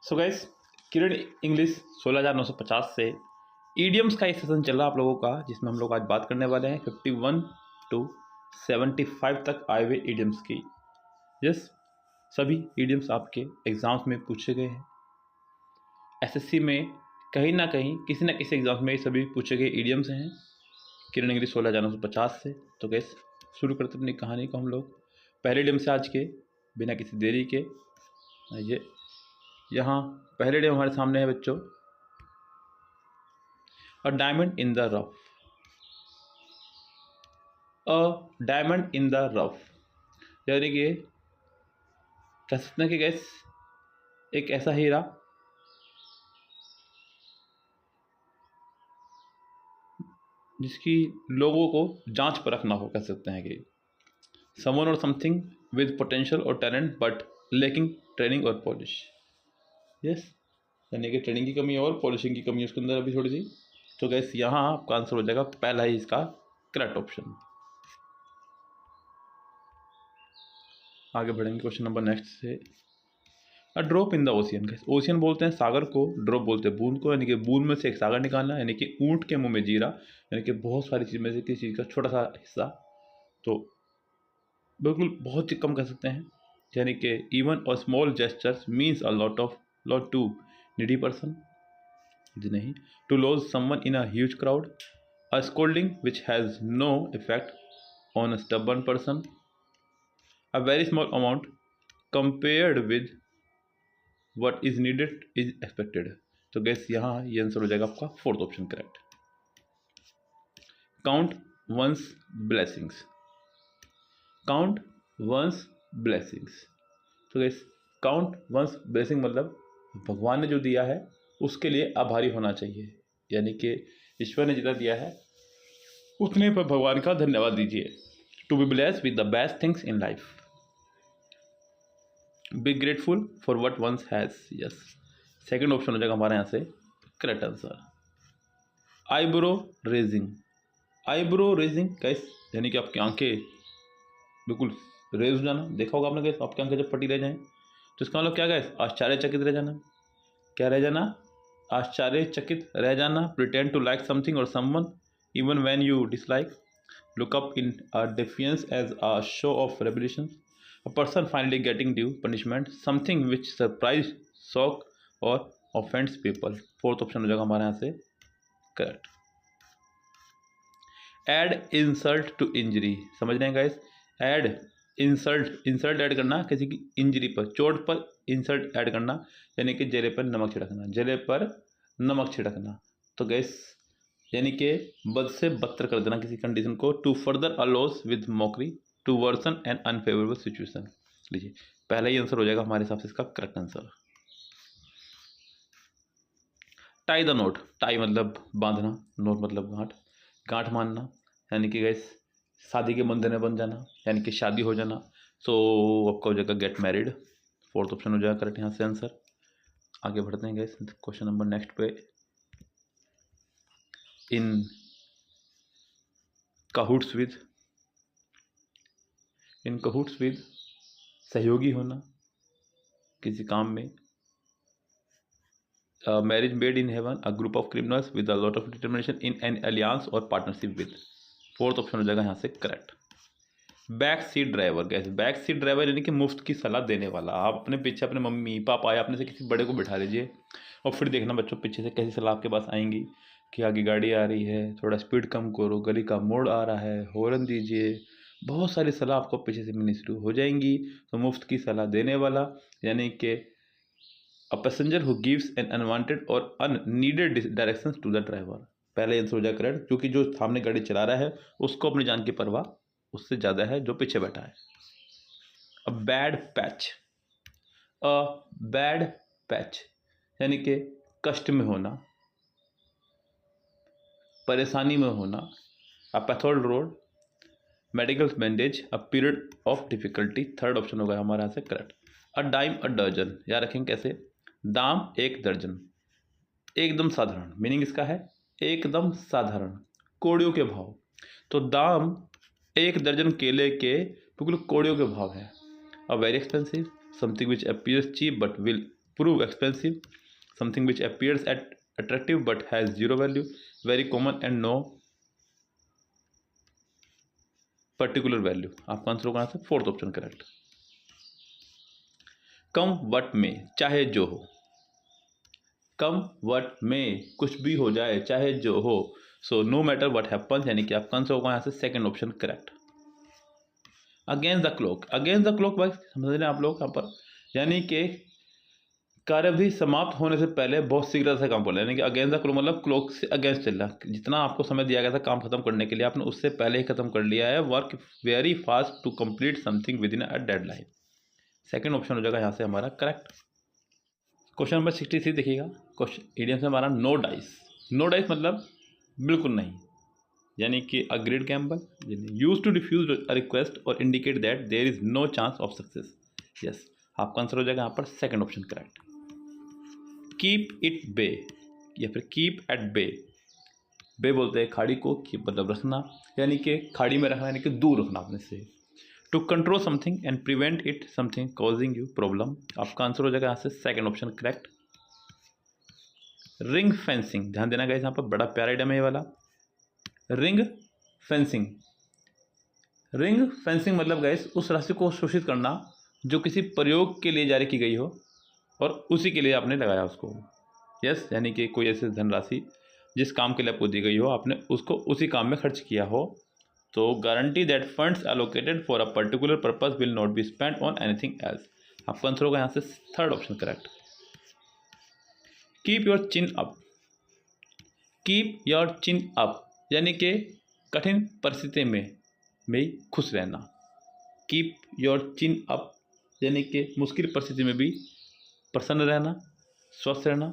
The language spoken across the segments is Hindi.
सो गाइस, किरण इंग्लिश 16,950 से ईडियम्स का एक सेशन चल रहा है आप लोगों का, जिसमें हम लोग आज बात करने वाले हैं 51 टू 75 तक आए हुए ईडियम्स की। यस, सभी ईडियम्स आपके एग्जाम्स में पूछे गए हैं। एसएससी में कहीं ना कहीं किसी न किसी एग्जाम में सभी पूछे गए ईडियम्स हैं किरण इंग्लिश 16,950 से। तो गैस, शुरू करते अपनी कहानी को हम लोग पहले ईडियम से आज के, बिना किसी देरी के। ये यहाँ पहले ईडियम हमारे सामने है बच्चों, a diamond in the rough. A diamond in the rough यानी कि कह सकते हैं कि गैस एक ऐसा हीरा जिसकी लोगों को जांच परख ना हो, कह सकते हैं कि समवन और समथिंग विद पोटेंशियल और टैलेंट बट लेकिंग ट्रेनिंग और पॉलिश। यस, यानी कि ट्रेनिंग की कमी है और पॉलिशिंग की कमी है उसके अंदर अभी थोड़ी सी। तो गैस यहाँ आपका आंसर हो जाएगा पहला ही इसका करेक्ट ऑप्शन। आगे बढ़ेंगे क्वेश्चन नंबर नेक्स्ट से। A drop in the ocean. Ocean बोलते हैं सागर को, ड्रॉप बोलते हैं बूंद को, यानी कि बूंद में से एक सागर निकालना, यानी कि ऊंट के मुंह में जीरा, यानी कि बहुत सारी चीज में से किसी चीज का छोटा सा हिस्सा। तो बिल्कुल बहुत ही कम कर सकते हैं, यानी कि इवन और small gestures means a lot to needy person. जी नहीं। To lodge someone in a huge crowd. A scolding which has no effect on a stubborn person. A very small amount compared with what is needed is expected। तो गैस यहाँ ये आंसर हो जाएगा आपका fourth option correct. Count one's blessings. Count one's blessings. तो गैस काउंट वंस ब्लेसिंग मतलब भगवान ने जो दिया है उसके लिए आभारी होना चाहिए, यानी कि ईश्वर ने जितना दिया है उतने पर भगवान का धन्यवाद दीजिए। To be blessed with the best things in life. Be grateful for what one's has. Yes, second option हो जाएगा हमारे यहाँ से correct answer. Eyebrow raising. Eyebrow raising कैस यानी कि आपकी आंखें बिल्कुल रेज हो जाना। देखा होगा आपने कैसे आपकी आंखें जब फटी रह जाएं, तो इसका मतलब क्या गैस? आश्चर्यचकित रह जाना। क्या रह जाना? आश्चर्यचकित रह जाना। प्रिटेंड टू लाइक समथिंग और someone even when you dislike. Look up in a defiance as a show of revolution. A person finally getting due punishment, something which surprise, shock और offends people। फोर्थ ऑप्शन हो जाएगा हमारे यहाँ से correct. Add insult to injury. समझ रहे हैं गाइस? एड इंसल्ट ऐड करना किसी की इंजरी पर, चोट पर इंसल्ट ऐड करना, यानी कि जले पर नमक छिड़कना। जले पर नमक छिड़कना। तो गैस यानी कि बद से बदतर कर देना किसी कंडीशन को। To further a loss with mockery, to worsen an unfavourable situation. लीजिए, पहला ही आंसर हो जाएगा हमारे हिसाब से इसका correct answer. Tie the note. Tie मतलब बांधना, नोट मतलब गांठ, गांठ मानना, यानी कि गैस शादी के बंधन में बन जाना, यानी कि शादी हो जाना। सो आपका हो जाएगा गेट मैरिड। फोर्थ ऑप्शन हो जाएगा करेक्ट यहाँ से आंसर। आगे बढ़ते हैं गैस क्वेश्चन नंबर नेक्स्ट पे। इन कहूट्स विद। इन कहूट्स विद सहयोगी होना किसी काम में। Marriage made in heaven, a group of criminals with a lot of determination in an alliance और पार्टनरशिप विद। फोर्थ ऑप्शन हो जाएगा यहाँ से correct. Back seat driver. Gas back seat driver यानी कि मुफ्त की सलाह देने वाला। आप अपने पीछे अपने मम्मी पापा या अपने से किसी बड़े को बिठा लीजिए और फिर देखना बच्चों पीछे से कैसी सलाह आपके पास आएंगी कि आगे गाड़ी आ रही है, थोड़ा स्पीड कम करो, गली का मोड़ आ रहा है, हॉर्न दीजिए। बहुत सारी सलाह आपको पीछे से मिलनी शुरू हो जाएंगी। तो मुफ्त की सलाह देने वाला यानी कि a passenger who gives an unwanted और unneeded directions to the driver. पहले आंसर हो जाए करेक्ट, क्योंकि जो सामने गाड़ी चला रहा है उसको अपनी जान की परवाह उससे ज़्यादा है जो पीछे बैठा है। A bad patch. A bad patch यानी कि कष्ट में होना, परेशानी में होना। A potholed road, medical bandage, a period of difficulty. Third option होगा हमारे यहाँ से करेक्ट। अ डाइम अ दर्जन। याद रखेंगे कैसे? दाम एक दर्जन, एकदम साधारण। मीनिंग इसका है एकदम साधारण, कोड़ियों के भाव। तो दाम एक दर्जन केले के बिल्कुल कोड़ियों के भाव है। A very expensive, something which appears cheap but will prove expensive, something which appears at attractive but has zero value, very common and no particular value. आपका आंसर होगा यहाँ से fourth option correct. Come what may, चाहे जो हो, कम वट में कुछ भी हो जाए, चाहे जो हो, so no matter what happens, यानी कि आपका आंसर होगा यहाँ से second option correct. Against the clock, against the clock भाई समझ रहे हैं आप लोग यहाँ पर, यानी कि कार्य भी समाप्त होने से पहले बहुत शीघ्र से काम कर रहा है, यानी कि अगेंस्ट द क्लॉक मतलब क्लॉक से अगेंस्ट चल रहा है। जितना आपको समय दिया गया था काम खत्म करने के लिए, आपने उससे पहले ही खत्म कर लिया है। Work very fast to complete something within a deadline. Second option हो जाएगा यहाँ से हमारा करेक्ट। क्वेश्चन नंबर 63 देखिएगा। क्वेश्चन इडियम से हमारा नो डाइस। नो डाइस मतलब बिल्कुल नहीं, यानी कि a great gamble, use to defuse a request और indicate that there is no chance of success. Yes, आपका आंसर हो जाएगा यहाँ पर second option correct. Keep it bay या फिर कीप एट बे, बे बोलते हैं खाड़ी को, कीप मतलब रखना, यानी कि खाड़ी में रखना, यानी कि दूर रखना अपने से। To control something and prevent it something causing you problem. आपका आंसर हो जाएगा यहाँ से second option correct. Ring fencing, ध्यान देना गाइस, यहाँ पर बड़ा प्यारा आइटम है ये वाला, रिंग फेंसिंग। रिंग फेंसिंग मतलब गाइस उस राशि को शोषित करना जो किसी प्रयोग के लिए जारी की गई हो और उसी के लिए आपने लगाया उसको। यस, यानी कि कोई ऐसी धनराशि जिस काम के लिए आपको दी गई हो, आपने उसको उसी काम में खर्च किया हो, तो guarantee that funds allocated for a particular purpose will not be spend on anything else. आपका आंसर होगा यहाँ से third option correct. Keep your chin up, keep your chin up यानी कि कठिन परिस्थिति में भी खुश रहना। कीप योर चिन अप यानी कि मुश्किल परिस्थिति में भी प्रसन्न रहना, स्वस्थ रहना,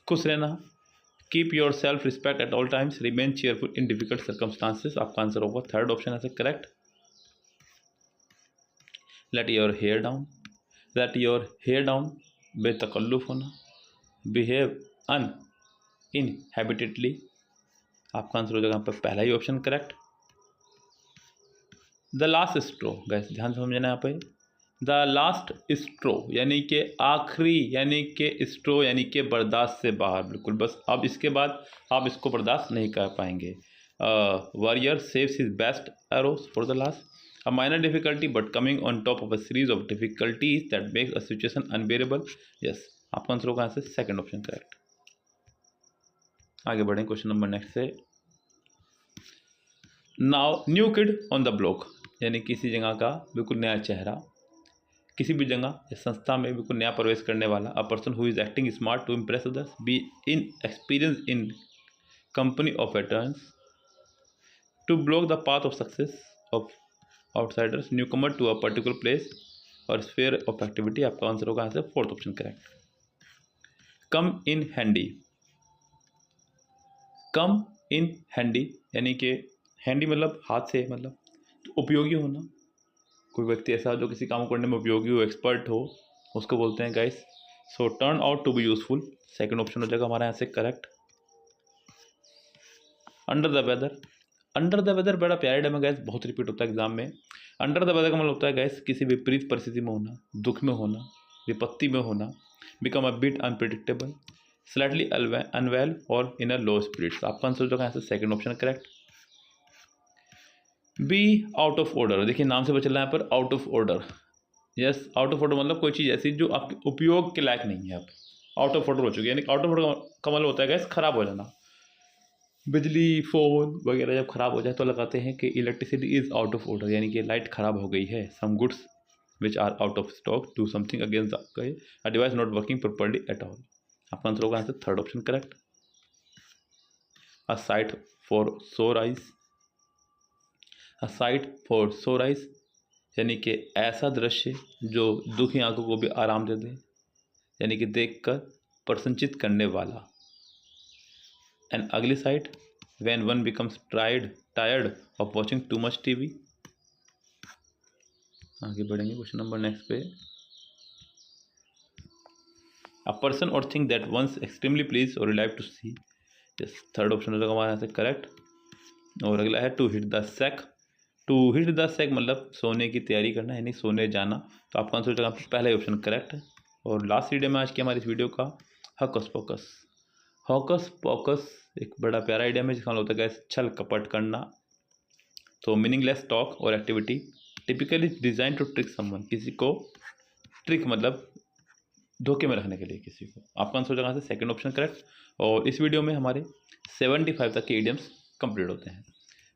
खुश रहना। Keep your self respect at all times, remain cheerful in difficult circumstances. आपका आंसर होगा थर्ड ऑप्शन है correct. Let your hair down, let your hair down, बेतकल्लुफ होना, बिहेव अन इनहैबिटेडली। आपका आंसर हो जाएगा यहाँ पर पहला ही option correct. The last straw, guess ध्यान से समझना यहाँ पे, द लास्ट स्ट्रो यानी कि आखिरी, यानी कि स्ट्रो यानी कि बर्दाश्त से बाहर, बिल्कुल बस अब इसके बाद आप इसको बर्दाश्त नहीं कर पाएंगे। Warrior saves his best arrows for the last, a minor difficulty but coming on top of a series of difficulties that makes a situation unbearable. Yes, आपका आंसर होगा यहाँ से सेकंड ऑप्शन करेक्ट। आगे बढ़ें क्वेश्चन नंबर नेक्स्ट से। Now new kid on the block, यानी किसी जगह का बिल्कुल नया चेहरा, किसी भी जगह या संस्था में बिल्कुल नया प्रवेश करने वाला। A person who is acting smart to impress others, be in experience in company of veterans, to block the path of success of outsiders, newcomer to a particular place or sphere of activity. आपका आंसर होगा यहाँ से fourth option correct. Come in handy, come in handy यानी कि हैंडी मतलब हाथ से, मतलब उपयोगी होना। कोई व्यक्ति ऐसा जो किसी काम करने में उपयोगी हो, एक्सपर्ट हो, उसको बोलते हैं guys. So turn out to be useful, second option हो जाएगा हमारा यहाँ से correct. Under the weather, under the weather बड़ा प्यारा टर्म है गाइस, बहुत रिपीट होता है एग्जाम में। अंडर द वेदर का मतलब होता है गाइस किसी विपरीत परिस्थिति में होना, दुख में होना, विपत्ति में होना, become a bit unpredictable, slightly unwell or in a low spirits. आपका आंसर हो जाएगा यहाँ से second option correct. Be out of order, देखिए नाम से पता चल रहा है यहाँ पर out of order. Yes, out of order मतलब कोई चीज़ ऐसी जो आपके उपयोग के लायक नहीं है, आप आउट ऑफ ऑर्डर हो चुकी है। यानी आउट ऑफ ऑर्डर का मतलब होता है गैस खराब हो जाना। बिजली, फ़ोन वगैरह जब खराब हो जाए तो लगाते हैं कि electricity is out of order, यानी कि लाइट खराब हो गई है। Some goods which are out of stock, do something against a device not working properly at all. आपका आंसर होगा यहाँ से third option correct. A sight for sore eyes, a sight for sore eyes यानी कि ऐसा दृश्य जो दुखी आंखों को भी आराम दे दे, यानी कि देखकर प्रसन्नचित करने वाला। An ugly sight when one becomes tired of watching too much TV. आगे बढ़ेंगे क्वेश्चन नंबर नेक्स्ट पे। A person or thing that one's extremely please or relieve to see. Yes, third option हो जाएगा हमारे यहाँ से करेक्ट। और अगला है to hit the sack, to hit the sack मतलब सोने की तैयारी करना, यानी सोने जाना। तो आपका आंसर हो जाएगा पहला ही ऑप्शन करेक्ट है। और लास्ट आइडिया में आज की हमारी इस वीडियो का हॉकस पॉकस। हॉकस पॉकस एक बड़ा प्यारा आइडिया में जिसका होता है गैस छल कपट करना। तो meaningless talk or activity typically designed to trick someone, किसी को ट्रिक मतलब धोखे में रखने के लिए किसी को। आपका आंसर हो जाएगा सेकंड ऑप्शन करेक्ट। और इस वीडियो में हमारे 75 तक के इडियम्स कंप्लीट होते हैं।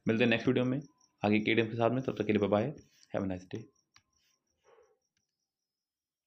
मिलते हैं नेक्स्ट वीडियो में आगे के इडियम के साथ में। तब तक के लिए bye bye, have a nice day.